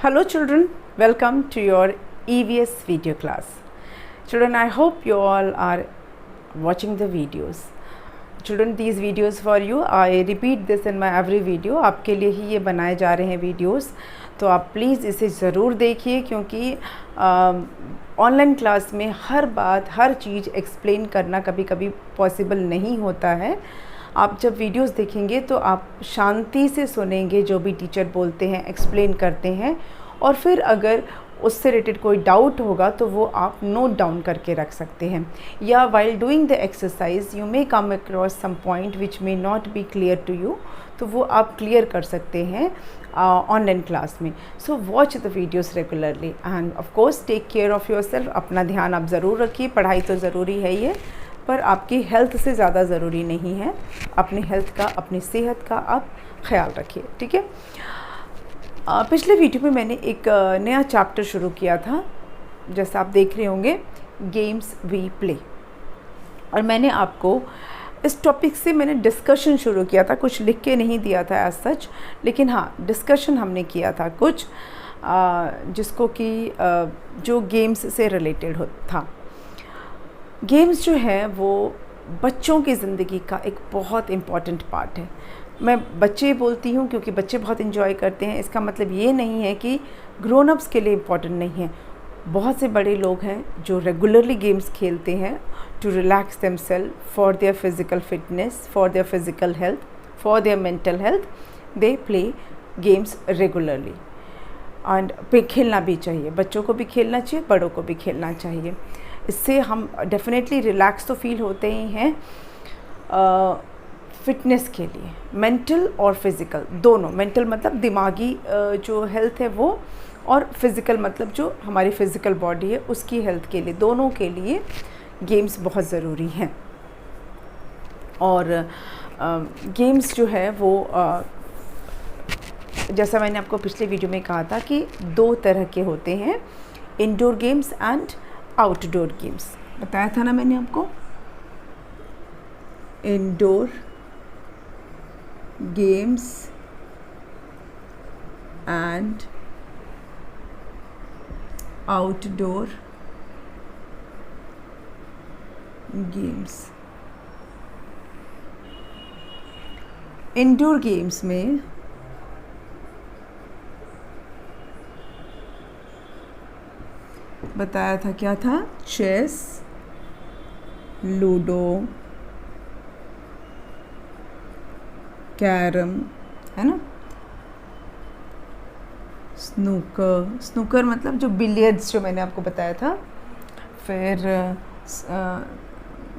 Hello children, welcome to your EVS video class. Children, I hope you all are watching the videos. Children, these videos for you, I repeat this in my every video. आपके लिए ही ये बनाए जा रहे हैं videos, तो आप please इसे ज़रूर देखिए क्योंकि ऑनलाइन क्लास में हर बात हर चीज़ एक्सप्लेन करना कभी कभी पॉसिबल नहीं होता है। आप जब वीडियोस देखेंगे तो आप शांति से सुनेंगे जो भी टीचर बोलते हैं, एक्सप्लेन करते हैं, और फिर अगर उससे रिलेटेड कोई डाउट होगा तो वो आप नोट डाउन करके रख सकते हैं, या while doing the exercise you may come across some point which may not be clear to you, तो वो आप क्लियर कर सकते हैं ऑनलाइन क्लास में। So watch the videos regularly and of course take care of yourself. अपना ध्यान आप ज़रूर रखिए। पढ़ाई तो ज़रूरी है ये, पर आपकी हेल्थ से ज़्यादा ज़रूरी नहीं है। अपनी हेल्थ का, अपनी सेहत का आप ख्याल रखिए, ठीक है। पिछले वीडियो में मैंने एक नया चैप्टर शुरू किया था, जैसा आप देख रहे होंगे, गेम्स वी प्ले, और मैंने आपको इस टॉपिक से मैंने डिस्कशन शुरू किया था। कुछ लिख के नहीं दिया था एज सच, लेकिन हाँ डिस्कशन हमने किया था कुछ जिसको कि जो गेम्स से रिलेटेड था। गेम्स जो है वो बच्चों की ज़िंदगी का एक बहुत इम्पॉर्टेंट पार्ट है। मैं बच्चे बोलती हूँ क्योंकि बच्चे बहुत इन्जॉय करते हैं। इसका मतलब ये नहीं है कि ग्रोन अप्स के लिए इम्पॉर्टेंट नहीं है। बहुत से बड़े लोग हैं जो रेगुलरली गेम्स खेलते हैं to relax themselves, for their physical fitness, for their physical health, for their mental health. They play games regularly and खेलना भी चाहिए। बच्चों को भी खेलना चाहिए, बड़ों को भी खेलना चाहिए। इससे हम डेफिनेटली रिलैक्स तो फील होते ही हैं। फिटनेस के लिए मेंटल और फिज़िकल दोनों, मेंटल मतलब दिमागी जो हेल्थ है वो, और फिज़िकल मतलब जो हमारी फ़िज़िकल बॉडी है उसकी हेल्थ के लिए, दोनों के लिए गेम्स बहुत ज़रूरी हैं। और गेम्स जो है वो जैसा मैंने आपको पिछले वीडियो में कहा था कि दो तरह के होते हैं, indoor games and outdoor games. बताया था ना मैंने आपको, indoor games and outdoor games. Indoor games में बताया था क्या था, चेस, लूडो, कैरम, है ना, स्नूकर मतलब जो बिलियर्ड्स जो मैंने आपको बताया था, फिर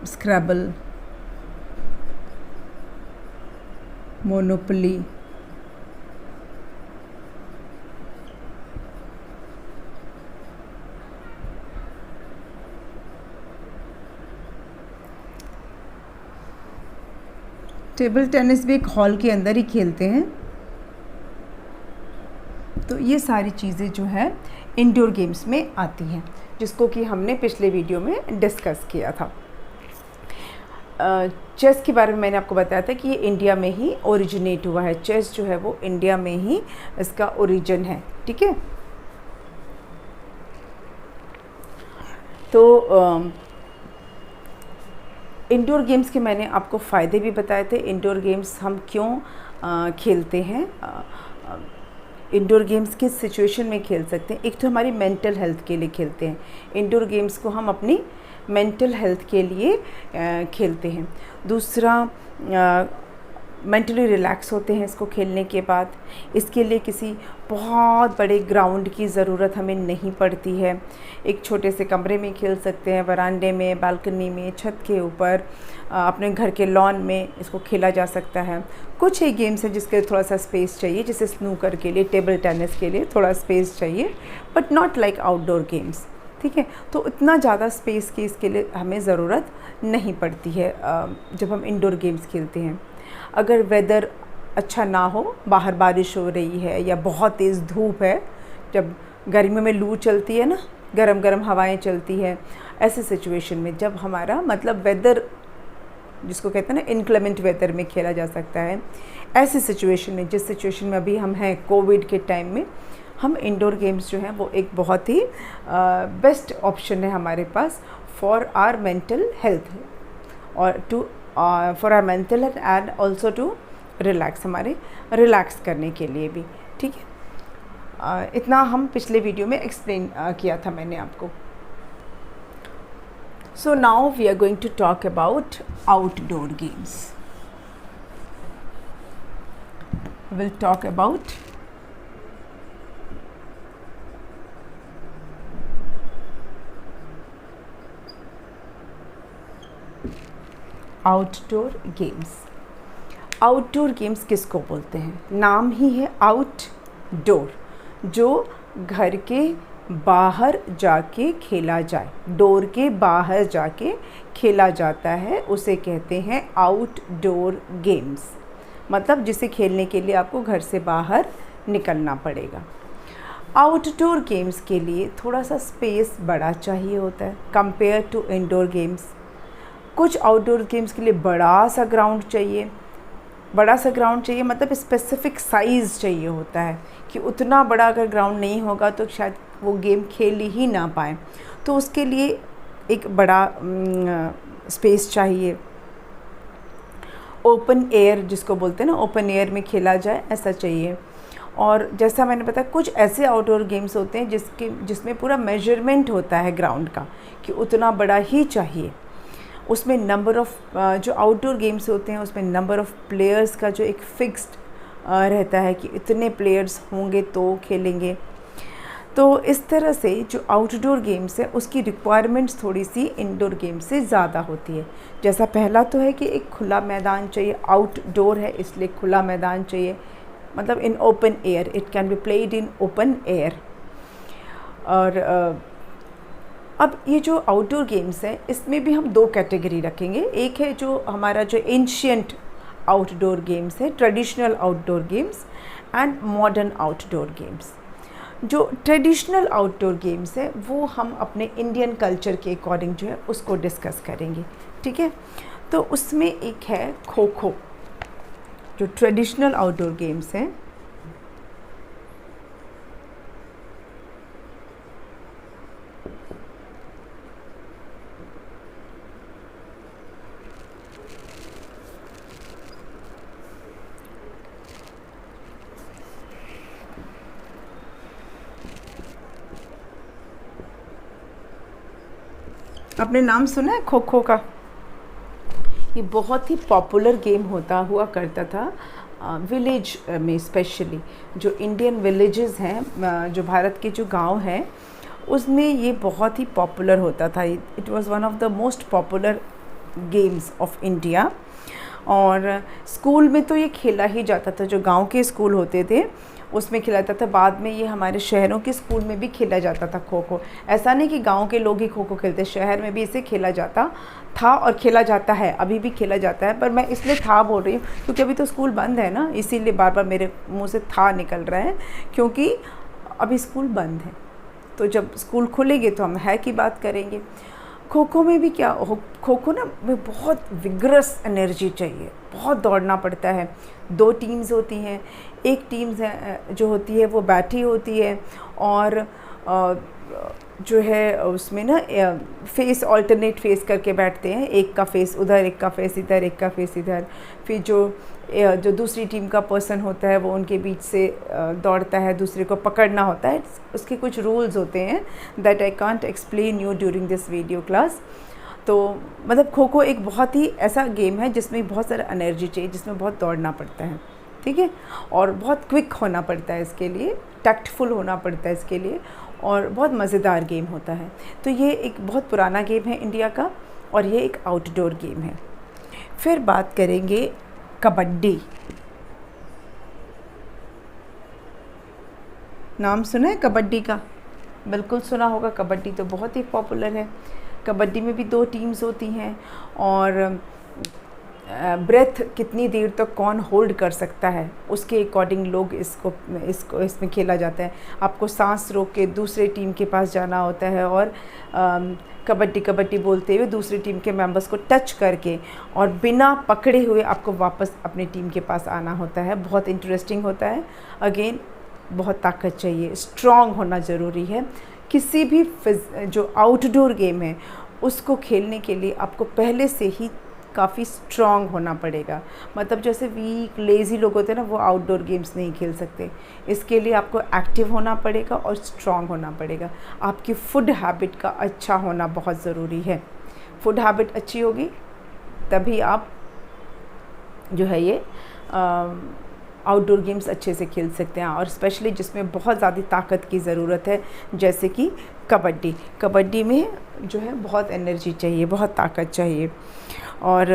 स्क्रैबल, मोनोपोली, टेबल टेनिस भी एक हॉल के अंदर ही खेलते हैं। तो ये सारी चीज़ें जो है इंडोर गेम्स में आती हैं, जिसको कि हमने पिछले वीडियो में डिस्कस किया था। चेस के बारे में मैंने आपको बताया था कि ये इंडिया में ही ओरिजिनेट हुआ है। चेस जो है वो इंडिया में ही इसका ओरिजिन है, ठीक है। तो इंडोर गेम्स के मैंने आपको फ़ायदे भी बताए थे। इंडोर गेम्स हम क्यों खेलते हैं, इंडोर गेम्स किस सिचुएशन में खेल सकते हैं। एक तो हमारी मेंटल हेल्थ के लिए खेलते हैं, इंडोर गेम्स को हम अपनी मेंटल हेल्थ के लिए खेलते हैं। दूसरा, मेंटली रिलैक्स होते हैं इसको खेलने के बाद। इसके लिए किसी बहुत बड़े ग्राउंड की ज़रूरत हमें नहीं पड़ती है। एक छोटे से कमरे में खेल सकते हैं, वरांडे में, बालकनी में, छत के ऊपर, अपने घर के लॉन में इसको खेला जा सकता है। कुछ ही गेम्स हैं जिसके लिए थोड़ा सा स्पेस चाहिए, जैसे स्नूकर के लिए, टेबल टेनिस के लिए थोड़ा स्पेस चाहिए, but not like outdoor games, ठीक है। तो इतना ज़्यादा स्पेस की इसके लिए हमें ज़रूरत नहीं पड़ती है जब हम इंडोर गेम्स खेलते हैं। अगर वेदर अच्छा ना हो, बाहर बारिश हो रही है या बहुत तेज़ धूप है, जब गर्मियों में लू चलती है ना, गरम गरम हवाएं चलती है, ऐसे सिचुएशन में जब हमारा मतलब वेदर जिसको कहते हैं ना इनक्लेमेंट वेदर में खेला जा सकता है। ऐसी सिचुएशन में, जिस सिचुएशन में अभी हम हैं कोविड के टाइम में, हम इंडोर गेम्स जो हैं वो एक बहुत ही बेस्ट ऑप्शन है हमारे पास फॉर आर मेंटल हेल्थ और to for our mental health and also to relax, हमारे रिलैक्स करने के लिए भी। ठीक है, इतना हम पिछले वीडियो में एक्सप्लेन किया था मैंने आपको। So now we are going to talk about outdoor games. Will talk about outdoor games. Outdoor games किसको बोलते हैं? नाम ही है आउटडोर, जो घर के बाहर जाके खेला जाए, डोर के बाहर जाके खेला जाता है, उसे कहते हैं आउटडोर गेम्स। मतलब जिसे खेलने के लिए आपको घर से बाहर निकलना पड़ेगा। आउटडोर गेम्स के लिए थोड़ा सा स्पेस बड़ा चाहिए होता है कंपेयर टू इंडोर गेम्स। कुछ आउटडोर गेम्स के लिए बड़ा सा ग्राउंड चाहिए, बड़ा सा ग्राउंड चाहिए मतलब स्पेसिफिक साइज़ चाहिए होता है कि उतना बड़ा अगर ग्राउंड नहीं होगा तो शायद वो गेम खेल ही ना पाए, तो उसके लिए एक बड़ा स्पेस चाहिए। ओपन एयर जिसको बोलते हैं ना, ओपन एयर में खेला जाए ऐसा चाहिए। और जैसा मैंने बताया कुछ ऐसे आउटडोर गेम्स होते हैं जिसमें पूरा मेजरमेंट होता है ग्राउंड का कि उतना बड़ा ही चाहिए। उसमें नंबर ऑफ़ जो आउटडोर गेम्स होते हैं उसमें नंबर ऑफ़ प्लेयर्स का जो एक फिक्स्ड रहता है कि इतने प्लेयर्स होंगे तो खेलेंगे। तो इस तरह से जो आउटडोर गेम्स है उसकी रिक्वायरमेंट्स थोड़ी सी इंडोर गेम्स से ज़्यादा होती है। जैसा पहला तो है कि एक खुला मैदान चाहिए, आउटडोर है इसलिए खुला मैदान चाहिए, मतलब in open air, it can be played in open air. और अब ये जो आउटडोर गेम्स है इसमें भी हम दो कैटेगरी रखेंगे। एक है जो हमारा जो एंशियंट आउटडोर गेम्स है, traditional outdoor games and modern outdoor games. जो ट्रेडिशनल आउटडोर गेम्स है वो हम अपने इंडियन कल्चर के अकॉर्डिंग जो है उसको डिस्कस करेंगे। ठीक है, तो उसमें एक है खो खो। जो ट्रेडिशनल आउटडोर गेम्स हैं आपने नाम सुना है खो खो का? ये बहुत ही पॉपुलर गेम हुआ करता था विलेज में, स्पेशली जो इंडियन विलेजेस हैं, जो भारत के जो गांव हैं उसमें ये बहुत ही पॉपुलर होता था। It was one of the most popular games of India. और स्कूल में तो ये खेला ही जाता था, जो गांव के स्कूल होते थे उसमें खेला जाता था। बाद में ये हमारे शहरों के स्कूल में भी खेला जाता था खो खो। ऐसा नहीं कि गांव के लोग ही खो खो खेलते, शहर में भी इसे खेला जाता था और खेला जाता है, अभी भी खेला जाता है। पर मैं इसलिए था बोल रही हूँ क्योंकि अभी तो स्कूल बंद है ना, इसीलिए बार बार मेरे मुंह से था निकल रहा है, क्योंकि अभी स्कूल बंद है। तो जब स्कूल खुलेंगे तो हम है की बात करेंगे। खो खो में भी क्या, खो खो ना में बहुत विग्रस एनर्जी चाहिए, बहुत दौड़ना पड़ता है। दो टीम्स होती हैं, एक टीम जो होती है वो बैठी होती है और जो है उसमें ना फेस ऑल्टरनेट फेस करके बैठते हैं, एक का फेस उधर, एक का फेस इधर, एक का फेस इधर। फिर जो दूसरी टीम का पर्सन होता है वो उनके बीच से दौड़ता है, दूसरे को पकड़ना होता है। उसके कुछ रूल्स होते हैं that I can't explain you during this video class. तो मतलब खो खो एक बहुत ही ऐसा गेम है जिसमें बहुत सारा एनर्जी चाहिए, जिसमें बहुत दौड़ना पड़ता है, ठीक है, और बहुत क्विक होना पड़ता है इसके लिए, टैक्टफुल होना पड़ता है इसके लिए, और बहुत मज़ेदार गेम होता है। तो ये एक बहुत पुराना गेम है इंडिया का और ये एक आउटडोर गेम है। फिर बात करेंगे कबड्डी। नाम सुना है कबड्डी का? बिल्कुल सुना होगा, कबड्डी तो बहुत ही पॉपुलर है। कबड्डी में भी दो टीम्स होती हैं और ब्रेथ कितनी देर तक कौन होल्ड कर सकता है उसके अकॉर्डिंग लोग इसमें खेला जाता है। आपको सांस रोक के दूसरे टीम के पास जाना होता है और कबड्डी कबड्डी बोलते हुए दूसरी टीम के मेंबर्स को टच करके और बिना पकड़े हुए आपको वापस अपनी टीम के पास आना होता है। बहुत इंटरेस्टिंग होता है। अगेन बहुत ताकत चाहिए, स्ट्रॉन्ग होना ज़रूरी है। किसी भी जो आउटडोर गेम है उसको खेलने के लिए आपको पहले से ही काफ़ी स्ट्रॉन्ग होना पड़ेगा। मतलब जैसे वीक लेज़ी लोग होते हैं ना, वो आउटडोर गेम्स नहीं खेल सकते। इसके लिए आपको एक्टिव होना पड़ेगा और स्ट्रॉन्ग होना पड़ेगा। आपकी फूड हैबिट का अच्छा होना बहुत ज़रूरी है। फूड हैबिट अच्छी होगी तभी आप जो है ये आउटडोर गेम्स अच्छे से खेल सकते हैं, और स्पेशली जिसमें बहुत ज़्यादा ताकत की ज़रूरत है, जैसे कि कबड्डी। कबड्डी में जो है बहुत एनर्जी चाहिए, बहुत ताकत चाहिए, और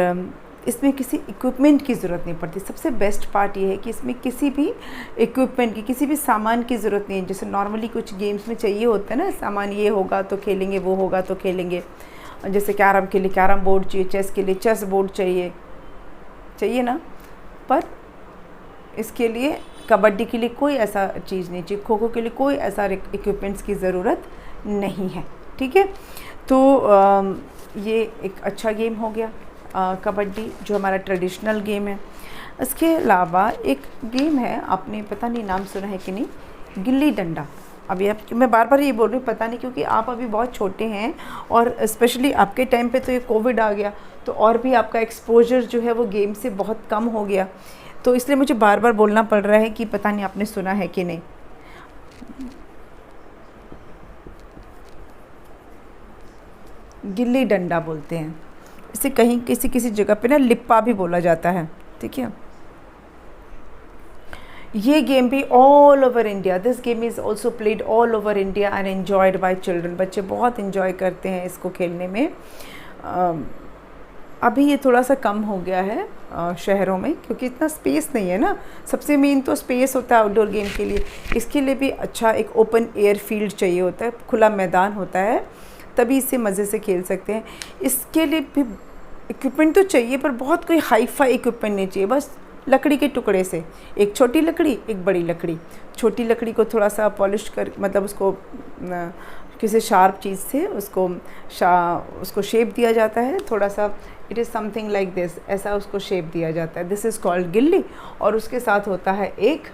इसमें किसी इक्विपमेंट की ज़रूरत नहीं पड़ती। सबसे बेस्ट पार्ट ये है कि इसमें किसी भी इक्विपमेंट की, किसी भी सामान की ज़रूरत नहीं है। जैसे नॉर्मली कुछ गेम्स में चाहिए होता है ना, सामान ये होगा तो खेलेंगे, वो होगा तो खेलेंगे। जैसे कैरम के लिए कैरम बोर्ड चाहिए, चेस के लिए चेस बोर्ड चाहिए ना, पर इसके लिए कबड्डी के लिए कोई ऐसा चीज़ नहीं चाहिए, खो खो के लिए कोई ऐसा इक्विपमेंट्स की ज़रूरत नहीं है। ठीक है, तो ये एक अच्छा गेम हो गया कबड्डी, जो हमारा ट्रेडिशनल गेम है। इसके अलावा एक गेम है, आपने पता नहीं नाम सुना है कि नहीं, गिल्ली डंडा। अभी आप, मैं बार बार ये बोल रही हूँ, पता नहीं क्योंकि आप अभी बहुत छोटे हैं, और स्पेशली आपके टाइम पे तो ये कोविड आ गया, तो और भी आपका एक्सपोजर जो है वो गेम से बहुत कम हो गया, तो इसलिए मुझे बार बार बोलना पड़ रहा है कि पता नहीं आपने सुना है कि नहीं। गिल्ली डंडा बोलते हैं इसे, कहीं किसी जगह पे ना लिप्पा भी बोला जाता है। ठीक है, ये गेम भी all over India, this game is also played all over India and enjoyed bye children. बच्चे बहुत इन्जॉय करते हैं इसको खेलने में। अभी ये थोड़ा सा कम हो गया है शहरों में, क्योंकि इतना स्पेस नहीं है ना। सबसे मेन तो स्पेस होता है आउटडोर गेम के लिए। इसके लिए भी अच्छा एक ओपन एयर फील्ड चाहिए होता है, खुला मैदान होता है, तभी इसे मज़े से खेल सकते हैं। इसके लिए भी इक्विपमेंट तो चाहिए, पर बहुत कोई हाई फाई इक्विपमेंट नहीं चाहिए। बस लकड़ी के टुकड़े से, एक छोटी लकड़ी, एक बड़ी लकड़ी। छोटी लकड़ी को थोड़ा सा पॉलिश कर, मतलब उसको किसी शार्प चीज़ से उसको शेप दिया जाता है थोड़ा सा। It is something like this, ऐसा उसको शेप दिया जाता है। दिस इज़ कॉल्ड गिल्ली, और उसके साथ होता है एक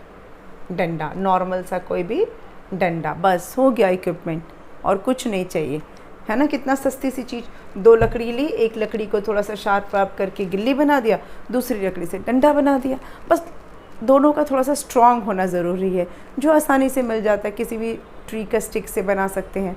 डंडा, नॉर्मल सा कोई भी डंडा। बस हो गया इक्विपमेंट, और कुछ नहीं चाहिए, है ना। कितना सस्ती सी चीज़, 2 लकड़ी ली, एक लकड़ी को थोड़ा सा शार्प वार्प करके गिल्ली बना दिया, दूसरी लकड़ी से डंडा बना दिया। बस दोनों का थोड़ा सा स्ट्रॉन्ग होना ज़रूरी है, जो आसानी से मिल जाता है, किसी भी ट्री का स्टिक से बना सकते हैं।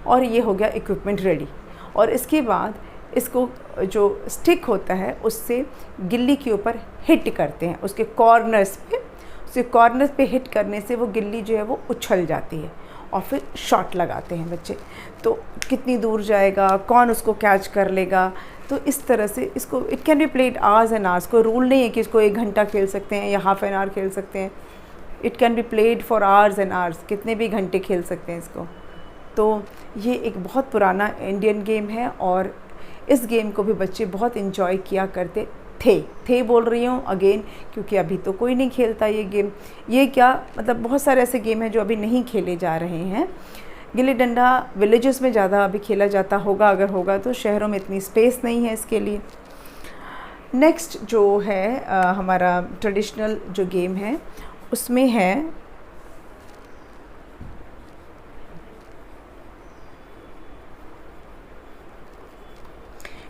और ये हो गया इक्विपमेंट रेडी। और इसके बाद इसको जो स्टिक होता है उससे गिल्ली के ऊपर हिट करते हैं, उसके कॉर्नर्स पे हिट करने से वो गिल्ली जो है वो उछल जाती है, और फिर शॉट लगाते हैं बच्चे। तो कितनी दूर जाएगा, कौन उसको कैच कर लेगा, तो इस तरह से इसको it can be played hours and hours. कोई रूल नहीं है कि इसको 1 घंटा खेल सकते हैं या हाफ एन आवर खेल सकते हैं। It can be played for hours and hours, कितने भी घंटे खेल सकते हैं इसको। तो ये एक बहुत पुराना इंडियन गेम है, और इस गेम को भी बच्चे बहुत इन्जॉय किया करते थे बोल रही हूँ अगेन, क्योंकि अभी तो कोई नहीं खेलता ये गेम। ये क्या मतलब, बहुत सारे ऐसे गेम हैं जो अभी नहीं खेले जा रहे हैं। गिल्ली डंडा विलेजेस में ज़्यादा अभी खेला जाता होगा, अगर होगा तो। शहरों में इतनी स्पेस नहीं है इसके लिए। नेक्स्ट जो है हमारा ट्रेडिशनल जो गेम है, उसमें है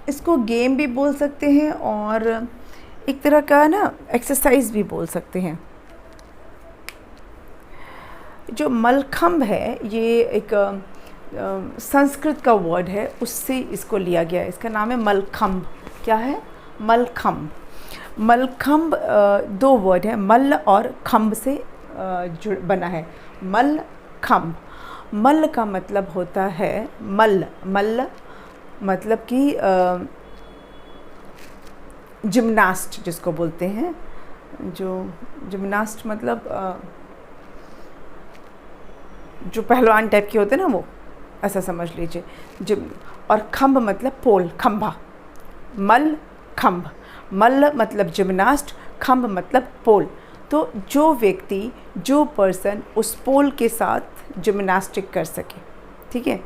इसको गेम भी बोल सकते हैं, और एक तरह का ना एक्सरसाइज भी बोल सकते हैं। जो मलखम्ब है, ये एक संस्कृत का वर्ड है, उससे इसको लिया गया है। इसका नाम है मलखम्ब। क्या है? मलखम्ब। मलखम्ब 2 वर्ड है, मल्ल और खम्ब से बना है। मलखम्ब। मल्ल का मतलब होता है मल्ल मतलब कि जिम्नास्ट जिसको बोलते हैं। जो जिम्नास्ट मतलब जो पहलवान टाइप के होते हैं ना, वो ऐसा समझ लीजिए। जिम और खम्ब मतलब पोल, खम्भा। मल खम्ब। मल्ल मतलब जिम्नास्ट, खम्ब मतलब पोल। तो जो व्यक्ति, जो पर्सन उस पोल के साथ जिम्नास्टिक कर सके, ठीक है।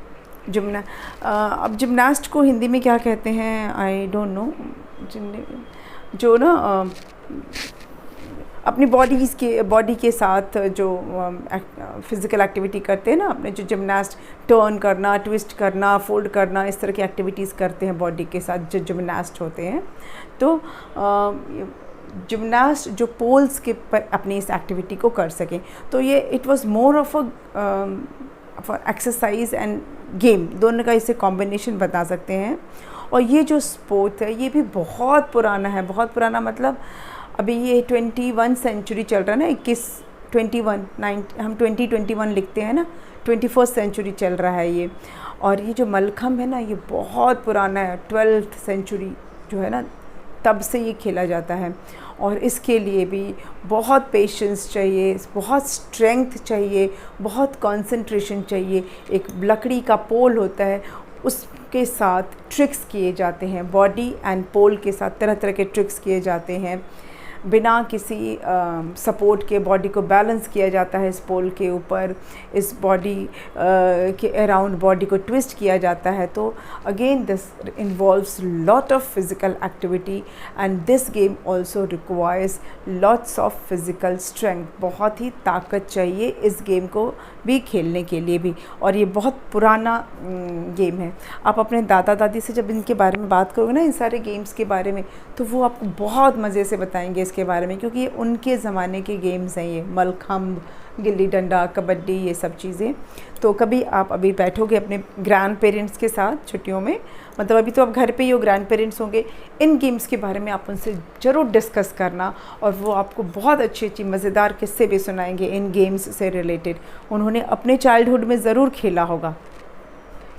अब जिम्नास्ट को हिंदी में क्या कहते हैं, आई डोंट नो। जो ना अपनी बॉडी के साथ जो फिज़िकल एक्टिविटी करते हैं ना, अपने जो जिमनास्ट, टर्न करना, ट्विस्ट करना, फोल्ड करना, इस तरह की एक्टिविटीज़ करते हैं बॉडी के साथ जो जिमनास्ट होते हैं। तो जिमनास्ट जो पोल्स के पर अपनी इस एक्टिविटी को कर सकें, तो ये it was more of for exercise end game, दोनों का इसे कॉम्बिनेशन बता सकते हैं। और ये जो स्पोर्ट है ये भी बहुत पुराना है, बहुत पुराना मतलब अभी ये 21 सेंचुरी चल रहा है ना, हम 2021 लिखते हैं ना, 21st सेंचुरी चल रहा है ये। और ये जो मलखम्ब है ना ये बहुत पुराना है, 12th सेंचुरी जो है ना तब से ये खेला जाता है। और इसके लिए भी बहुत पेशेंस चाहिए, बहुत स्ट्रेंथ चाहिए, बहुत कंसंट्रेशन चाहिए। एक लकड़ी का पोल होता है, उसके साथ ट्रिक्स किए जाते हैं, बॉडी एंड पोल के साथ तरह तरह के ट्रिक्स किए जाते हैं। बिना किसी सपोर्ट के बॉडी को बैलेंस किया जाता है इस पोल के ऊपर, इस बॉडी के अराउंड बॉडी को ट्विस्ट किया जाता है। तो again this involves lot of physical activity and this game also requires lots of physical strength. बहुत ही ताकत चाहिए इस गेम को भी खेलने के लिए भी, और ये बहुत पुराना गेम है। आप अपने दादा दादी से जब इनके बारे में बात करोगे ना, इन सारे गेम्स के बारे में, तो वो आपको बहुत मज़े से बताएंगे इसके बारे में, क्योंकि ये उनके ज़माने के गेम्स हैं। ये मलखम्ब, गिल्ली डंडा, कबड्डी, ये सब चीज़ें। तो कभी आप अभी बैठोगे अपने ग्रैंड पेरेंट्स के साथ छुट्टियों में, मतलब अभी तो आप घर पे ही हो, ग्रैंड पेरेंट्स होंगे, इन गेम्स के बारे में आप उनसे ज़रूर डिस्कस करना, और वो आपको बहुत अच्छी अच्छी मज़ेदार किस्से भी सुनाएंगे इन गेम्स से रिलेटेड। उन्होंने अपने चाइल्डहुड में ज़रूर खेला होगा,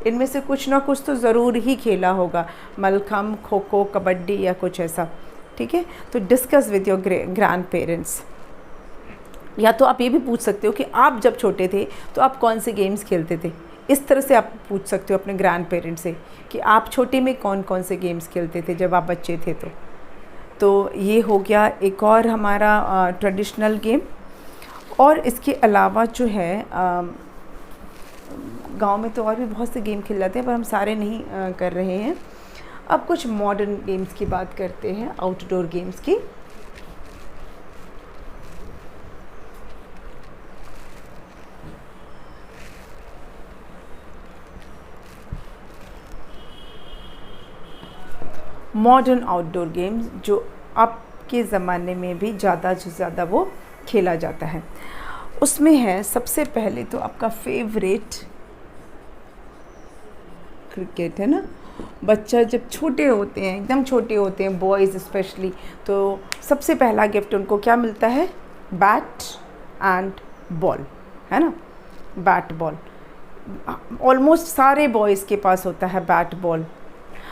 इनमें से कुछ ना कुछ तो ज़रूर ही खेला होगा, मलखम्ब, खो खो, कबड्डी या कुछ ऐसा। ठीक है, तो discuss with your grand parents. या तो आप ये भी पूछ सकते हो कि आप जब छोटे थे तो आप कौन से गेम्स खेलते थे। इस तरह से आप पूछ सकते हो अपने ग्रैंड पेरेंट्स से कि आप छोटे में कौन कौन से गेम्स खेलते थे जब आप बच्चे थे। तो ये हो गया एक और हमारा ट्रेडिशनल गेम। और इसके अलावा जो है गांव में तो और भी बहुत से गेम खेल जाते हैं, पर हम सारे नहीं कर रहे हैं। अब कुछ मॉडर्न गेम्स की बात करते हैं, आउटडोर गेम्स की। मॉडर्न आउटडोर गेम्स जो अब के ज़माने में भी ज़्यादा से ज़्यादा वो खेला जाता है, उसमें है सबसे पहले तो आपका फेवरेट क्रिकेट है ना। बच्चा जब छोटे होते हैं, एकदम छोटे होते हैं, बॉयज़ स्पेशली, तो सबसे पहला गिफ्ट उनको क्या मिलता है? बैट एंड बॉल, है ना। बैट बॉल ऑलमोस्ट सारे बॉयज़ के पास होता है, बैट बॉल।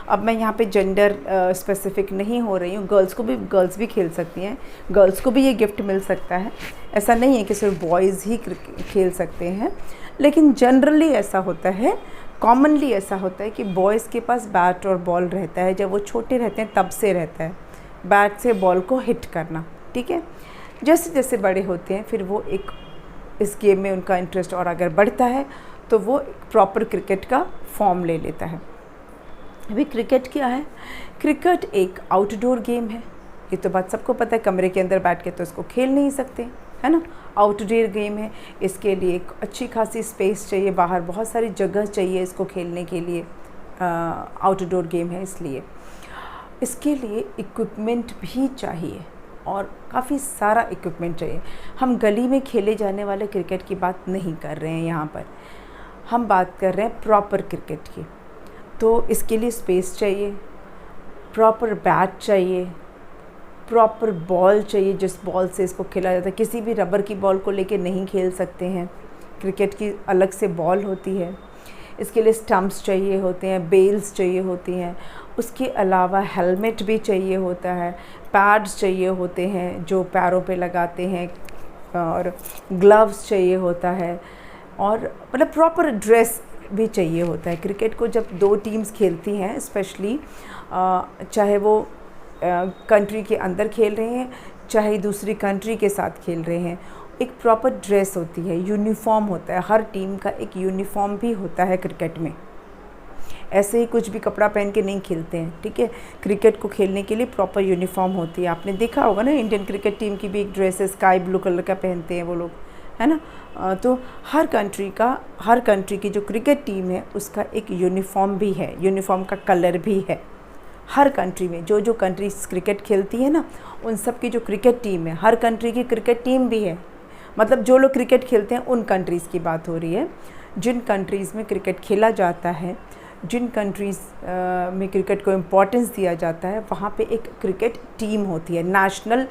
अब मैं यहाँ पे जेंडर स्पेसिफिक नहीं हो रही हूँ, गर्ल्स भी खेल सकती हैं, गर्ल्स को भी ये गिफ्ट मिल सकता है। ऐसा नहीं है कि सिर्फ बॉयज़ ही खेल सकते हैं, लेकिन जनरली ऐसा होता है, कॉमनली ऐसा होता है कि बॉयज़ के पास बैट और बॉल रहता है। जब वो छोटे रहते हैं तब से रहता है बैट से बॉल को हिट करना, ठीक है। जैसे जैसे बड़े होते हैं फिर वो एक इस गेम में उनका इंटरेस्ट और अगर बढ़ता है तो वो प्रॉपर क्रिकेट का फॉर्म ले लेता है। अभी क्रिकेट क्या है? क्रिकेट एक आउटडोर गेम है, ये तो बात सबको पता है। कमरे के अंदर बैठ के तो इसको खेल नहीं सकते, है ना। आउटडोर गेम है, इसके लिए एक अच्छी खासी स्पेस चाहिए, बाहर बहुत सारी जगह चाहिए इसको खेलने के लिए। आउटडोर गेम है इसलिए इसके लिए इक्विपमेंट भी चाहिए, और काफ़ी सारा इक्विपमेंट चाहिए। हम गली में खेले जाने वाले क्रिकेट की बात नहीं कर रहे हैं यहाँ पर, हम बात कर रहे हैं प्रॉपर क्रिकेट की। तो इसके लिए स्पेस चाहिए, प्रॉपर बैट चाहिए, प्रॉपर बॉल चाहिए जिस बॉल से इसको खेला जाता है। किसी भी रबर की बॉल को लेके नहीं खेल सकते हैं, क्रिकेट की अलग से बॉल होती है। इसके लिए स्टम्प्स चाहिए होते हैं, बेल्स चाहिए होती हैं, उसके अलावा हेलमेट भी चाहिए होता है, पैड्स चाहिए होते हैं जो पैरों पे लगाते हैं, और ग्लव्स चाहिए होता है, और मतलब प्रॉपर ड्रेस भी चाहिए होता है। क्रिकेट को जब दो टीम्स खेलती हैं स्पेशली, चाहे वो कंट्री के अंदर खेल रहे हैं चाहे दूसरी कंट्री के साथ खेल रहे हैं, एक प्रॉपर ड्रेस होती है, यूनिफॉर्म होता है, हर टीम का एक यूनिफॉर्म भी होता है क्रिकेट में। ऐसे ही कुछ भी कपड़ा पहन के नहीं खेलते हैं, ठीक है। क्रिकेट को खेलने के लिए प्रॉपर यूनिफॉर्म होती है। आपने देखा होगा ना, इंडियन क्रिकेट टीम की भी एक ड्रेस है, स्काई ब्लू कलर का पहनते हैं वो लोग, है ना। तो हर कंट्री की जो क्रिकेट टीम है उसका एक यूनिफॉर्म भी है, यूनिफॉर्म का कलर भी है। हर कंट्री में जो कंट्रीज क्रिकेट खेलती है ना, उन सब की जो क्रिकेट टीम है, हर कंट्री की क्रिकेट टीम भी है। मतलब जो लोग क्रिकेट खेलते हैं उन कंट्रीज़ की बात हो रही है। जिन कंट्रीज़ में क्रिकेट खेला जाता है, जिन कंट्रीज़ में क्रिकेट को इम्पोर्टेंस दिया जाता है, वहाँ पे एक क्रिकेट टीम होती है, नेशनल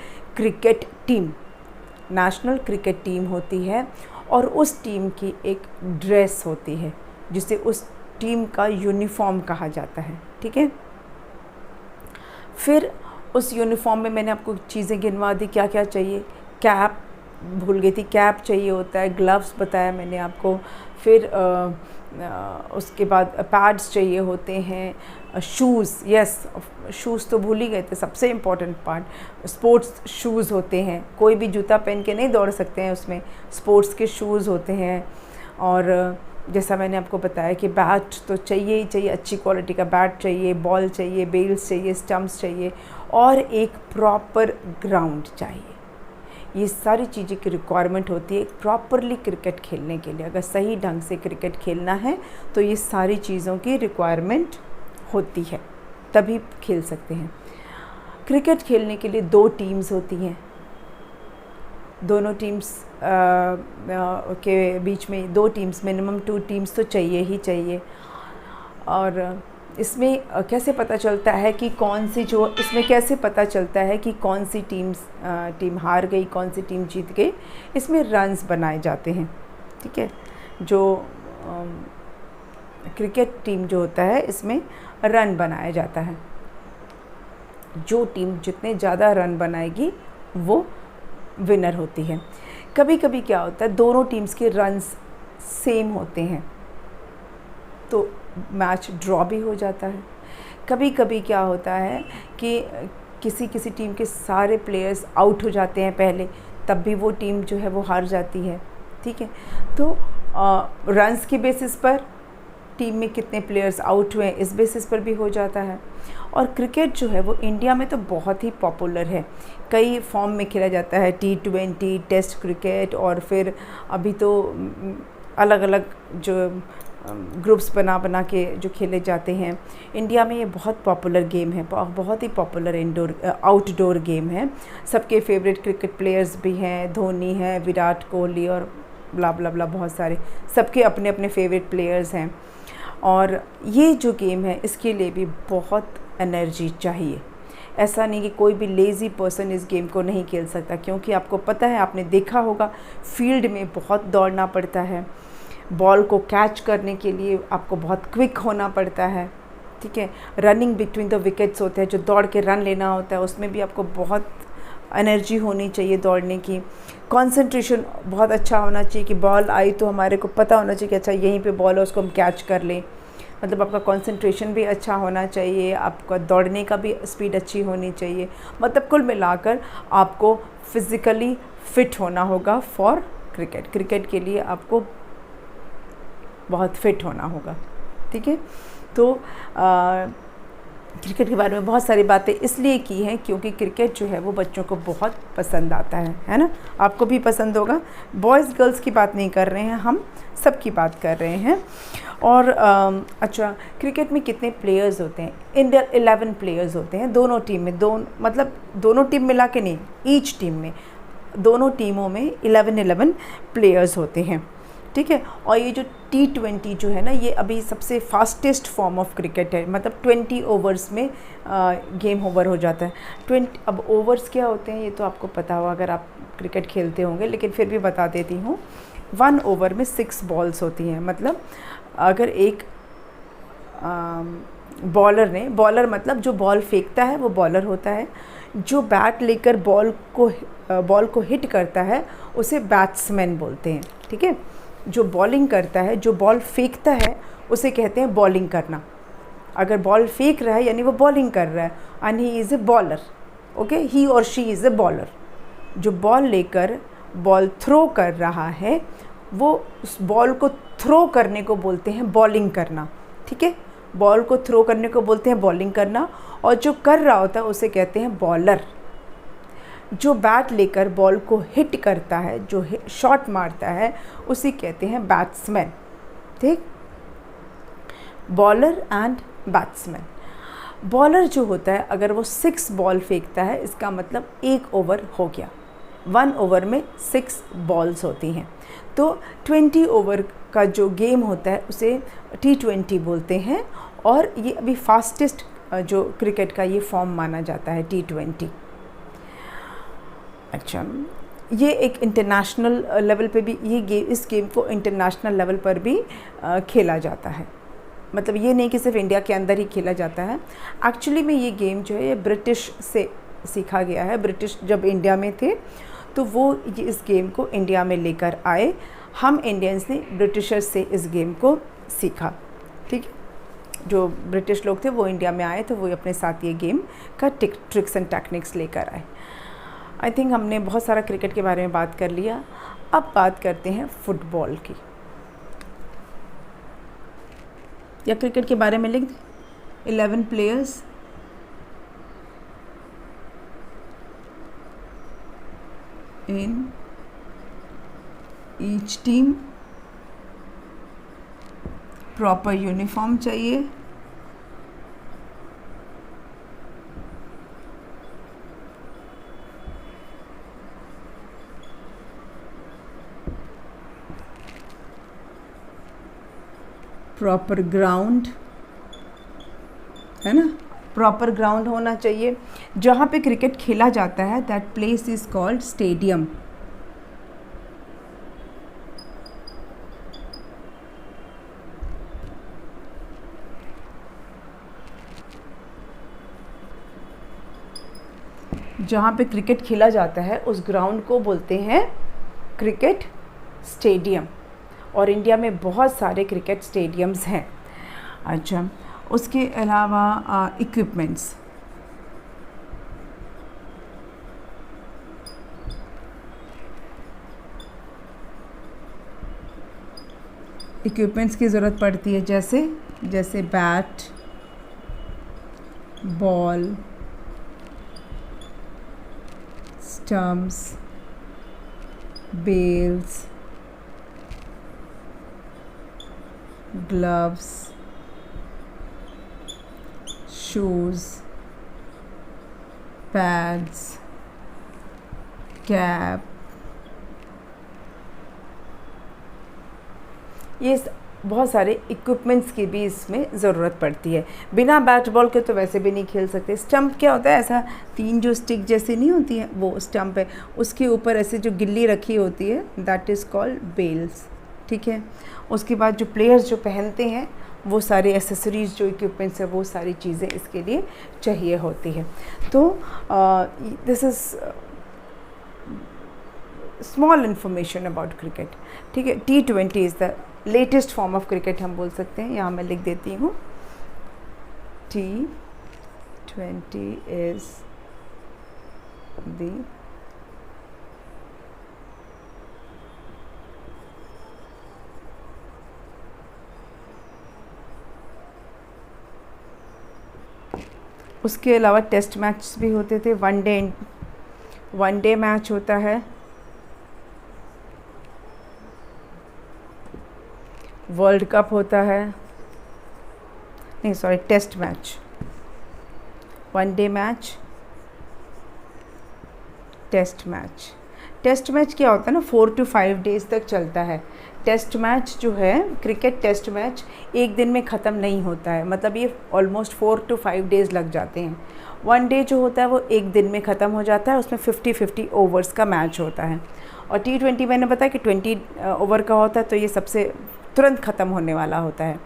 क्रिकेट टीम होती है। और उस टीम की एक ड्रेस होती है जिसे उस टीम का यूनिफॉर्म कहा जाता है, ठीक है। फिर उस यूनिफॉर्म में मैंने आपको चीज़ें गिनवा दी, क्या क्या चाहिए। कैप भूल गई थी, कैप चाहिए होता है, ग्लव्स बताया मैंने आपको। फिर उसके बाद पैड्स चाहिए होते हैं, शूज़, यस शूज़ तो भूल ही गए थे, सबसे इम्पॉर्टेंट पार्ट। स्पोर्ट्स शूज़ होते हैं, कोई भी जूता पहन के नहीं दौड़ सकते हैं, उसमें स्पोर्ट्स के शूज़ होते हैं। और जैसा मैंने आपको बताया कि बैट तो चाहिए ही चाहिए, अच्छी क्वालिटी का बैट चाहिए, बॉल चाहिए, बेल्स चाहिए, स्टम्प्स चाहिए और एक प्रॉपर ग्राउंड चाहिए। ये सारी चीज़ें की रिक्वायरमेंट होती है प्रॉपरली क्रिकेट खेलने के लिए। अगर सही ढंग से क्रिकेट खेलना है तो ये सारी चीज़ों की रिक्वायरमेंट होती है, तभी खेल सकते हैं। क्रिकेट खेलने के लिए 2 टीम्स होती हैं, दोनों टीम्स के बीच में 2 टीम्स, मिनिमम 2 टीम्स तो चाहिए ही चाहिए। और इसमें कैसे पता चलता है कि कैसे पता चलता है कि कौन सी टीम हार गई, कौन सी टीम जीत गई। इसमें रन्स बनाए जाते हैं, ठीक है। जो क्रिकेट टीम जो होता है इसमें रन बनाया जाता है। जो टीम जितने ज़्यादा रन बनाएगी वो विनर होती है। कभी कभी क्या होता है, दोनों टीम्स के रन्स सेम होते हैं तो मैच ड्रॉ भी हो जाता है। कभी कभी क्या होता है कि किसी टीम के सारे प्लेयर्स आउट हो जाते हैं पहले, तब भी वो टीम जो है वो हार जाती है, ठीक है। तो रन्स के बेसिस पर टीम में कितने प्लेयर्स आउट हुए इस बेसिस पर भी हो जाता है। और क्रिकेट जो है वो इंडिया में तो बहुत ही पॉपुलर है, कई फॉर्म में खेला जाता है, T20, टेस्ट क्रिकेट, और फिर अभी तो अलग अलग जो ग्रुप्स बना के जो खेले जाते हैं। इंडिया में ये बहुत पॉपुलर गेम है, बहुत ही पॉपुलर आउटडोर गेम है। सबके फेवरेट क्रिकेट प्लेयर्स भी हैं, धोनी है, विराट कोहली और ब्ला ब्ला ब्ला, बहुत सारे, सबके अपने अपने फेवरेट प्लेयर्स हैं। और ये जो गेम है इसके लिए भी बहुत एनर्जी चाहिए। ऐसा नहीं कि कोई भी लेज़ी पर्सन इस गेम को नहीं खेल सकता, क्योंकि आपको पता है, आपने देखा होगा फील्ड में बहुत दौड़ना पड़ता है, बॉल को कैच करने के लिए आपको बहुत क्विक होना पड़ता है, ठीक है। रनिंग बिटवीन द विकेट्स होते हैं, जो दौड़ के रन लेना होता है, उसमें भी आपको बहुत एनर्जी होनी चाहिए दौड़ने की। कंसंट्रेशन बहुत अच्छा होना चाहिए कि बॉल आई तो हमारे को पता होना चाहिए कि अच्छा यहीं पे बॉल है, उसको हम कैच कर लें। मतलब आपका कंसंट्रेशन भी अच्छा होना चाहिए, आपका दौड़ने का भी स्पीड अच्छी होनी चाहिए। मतलब कुल मिलाकर आपको फिज़िकली फिट होना होगा फॉर क्रिकेट के लिए आपको बहुत फिट होना होगा, ठीक है। तो क्रिकेट के बारे में बहुत सारी बातें इसलिए की हैं क्योंकि क्रिकेट जो है वो बच्चों को बहुत पसंद आता है ना। आपको भी पसंद होगा। बॉयज़ गर्ल्स की बात नहीं कर रहे हैं, हम सब की बात कर रहे हैं। और अच्छा, क्रिकेट में कितने प्लेयर्स होते हैं? इंडिया 11 प्लेयर्स होते हैं दोनों टीम में, दोनों टीम मिला के नहीं, ईच टीम में, दोनों टीमों में 11 प्लेयर्स होते हैं, ठीक है। और ये जो T20 जो है ना, ये अभी सबसे फास्टेस्ट फॉर्म ऑफ क्रिकेट है। मतलब 20 ओवर्स में गेम ओवर हो जाता है। अब ओवर्स क्या होते हैं ये तो आपको पता होगा अगर आप क्रिकेट खेलते होंगे, लेकिन फिर भी बता देती हूँ। 1 ओवर में 6 बॉल्स होती हैं। मतलब अगर एक बॉलर मतलब जो बॉल फेंकता है वो बॉलर होता है, जो बैट लेकर बॉल को हिट करता है उसे बैट्समैन बोलते हैं, ठीक है। जो बॉलिंग करता है, जो बॉल फेंकता है, उसे कहते हैं बॉलिंग करना। अगर बॉल फेंक रहा है यानी वो बॉलिंग कर रहा है, and he is a bowler, okay, he or she is a bowler. जो बॉल लेकर बॉल थ्रो कर रहा है, वो उस बॉल को थ्रो करने को बोलते हैं बॉलिंग करना, ठीक है। बॉल को थ्रो करने को बोलते हैं बॉलिंग करना, और जो कर रहा होता है उसे कहते हैं बॉलर। जो बैट लेकर बॉल को हिट करता है, जो शॉट मारता है, उसे कहते हैं बैट्समैन। ठीक, बॉलर एंड बैट्समैन। बॉलर जो होता है अगर वो 6 बॉल फेंकता है, इसका मतलब 1 ओवर हो गया। 1 ओवर में 6 बॉल्स होती हैं, तो 20 ओवर का जो गेम होता है उसे T20 बोलते हैं, और ये अभी फास्टेस्ट जो क्रिकेट का ये फॉर्म माना जाता है T20। अच्छा, ये एक इंटरनेशनल लेवल पे भी इस गेम को इंटरनेशनल लेवल पर भी खेला जाता है। मतलब ये नहीं कि सिर्फ इंडिया के अंदर ही खेला जाता है। एक्चुअली में ये गेम जो है ये ब्रिटिश से सीखा गया है। ब्रिटिश जब इंडिया में थे तो वो ये इस गेम को इंडिया में लेकर आए। हम इंडियंस ने ब्रिटिशर्स से इस गेम को सीखा। ठीक है, जो ब्रिटिश लोग थे वो इंडिया में आए तो वो अपने साथ ये गेम का ट्रिक्स एंड टेक्निक्स लेकर आए। आई थिंक हमने बहुत सारा क्रिकेट के बारे में बात कर लिया। अब बात करते हैं फुटबॉल की, या क्रिकेट के बारे में लिख दें। 11 players, in each team, proper uniform चाहिए, प्रॉपर ग्राउंड, है ना, प्रॉपर ग्राउंड होना चाहिए। जहाँ पे क्रिकेट खेला जाता है that place is called stadium. जहाँ पे क्रिकेट खेला जाता है उस ग्राउंड को बोलते हैं क्रिकेट स्टेडियम, और इंडिया में बहुत सारे क्रिकेट स्टेडियम्स हैं। अच्छा, उसके अलावा इक्विपमेंट्स, इक्विपमेंट्स की ज़रूरत पड़ती है, जैसे bat, ball, stumps, bails, gloves, shoes, pads, cap, ये बहुत सारे इक्विपमेंट्स की भी इसमें ज़रूरत पड़ती है। बिना बैट बॉल के तो वैसे भी नहीं खेल सकते। स्टंप क्या होता है, ऐसा 3 जो स्टिक जैसी नहीं होती है वो स्टंप है, उसके ऊपर ऐसे जो गिल्ली रखी होती है दैट इज़ कॉल्ड बेल्स। ठीक है, उसके बाद जो प्लेयर्स जो पहनते हैं वो सारे एसेसरीज़ जो इक्विपमेंट्स है वो सारी चीज़ें इसके लिए चाहिए होती है। तो this is small information about cricket. ठीक है, T20 is the latest form of cricket हम बोल सकते हैं। यहाँ मैं लिख देती हूँ T20 इज़ द उसके अलावा टेस्ट मैच भी होते थे, वन डे मैच होता है, वर्ल्ड कप होता है, नहीं sorry test match, one day match, test match. Test match क्या होता है ना, 4 to 5 डेज़ तक चलता है। टेस्ट मैच जो है, क्रिकेट टेस्ट मैच एक दिन में ख़त्म नहीं होता है, मतलब ये ऑलमोस्ट 4 to 5 डेज़ लग जाते हैं। वन डे जो होता है वो एक दिन में ख़त्म हो जाता है, उसमें 50-50 ओवर्स का मैच होता है। और T20 मैंने बताया कि 20 ओवर का होता है, तो ये सबसे तुरंत ख़त्म होने वाला होता है।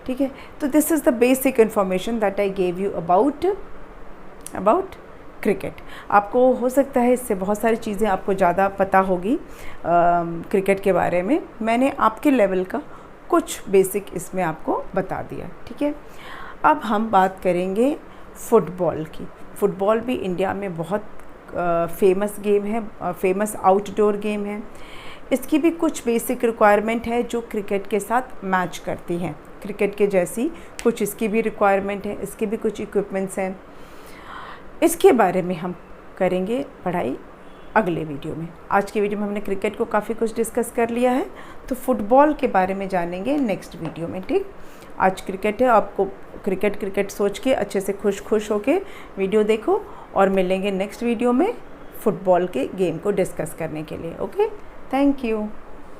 ठीक है, तो this is the basic information that I gave you about cricket. आपको हो सकता है इससे बहुत सारी चीज़ें आपको ज़्यादा पता होगी क्रिकेट के बारे में। मैंने आपके लेवल का कुछ बेसिक इसमें आपको बता दिया। ठीक है, अब हम बात करेंगे फ़ुटबॉल की। फ़ुटबॉल भी इंडिया में बहुत फेमस गेम है, फेमस आउटडोर गेम है। इसकी भी कुछ बेसिक रिक्वायरमेंट है जो क्रिकेट के साथ मैच करती हैं। क्रिकेट के जैसी, कुछ इसकी भी रिक्वायरमेंट है, इसके भी कुछ इक्विपमेंट्स हैं। इसके बारे में हम करेंगे पढ़ाई अगले वीडियो में। आज के वीडियो में हमने क्रिकेट को काफ़ी कुछ डिस्कस कर लिया है, तो फुटबॉल के बारे में जानेंगे नेक्स्ट वीडियो में। ठीक, आज क्रिकेट है, आपको क्रिकेट सोच के अच्छे से खुश होके वीडियो देखो, और मिलेंगे नेक्स्ट वीडियो में फुटबॉल के गेम को डिस्कस करने के लिए। Okay, thank you.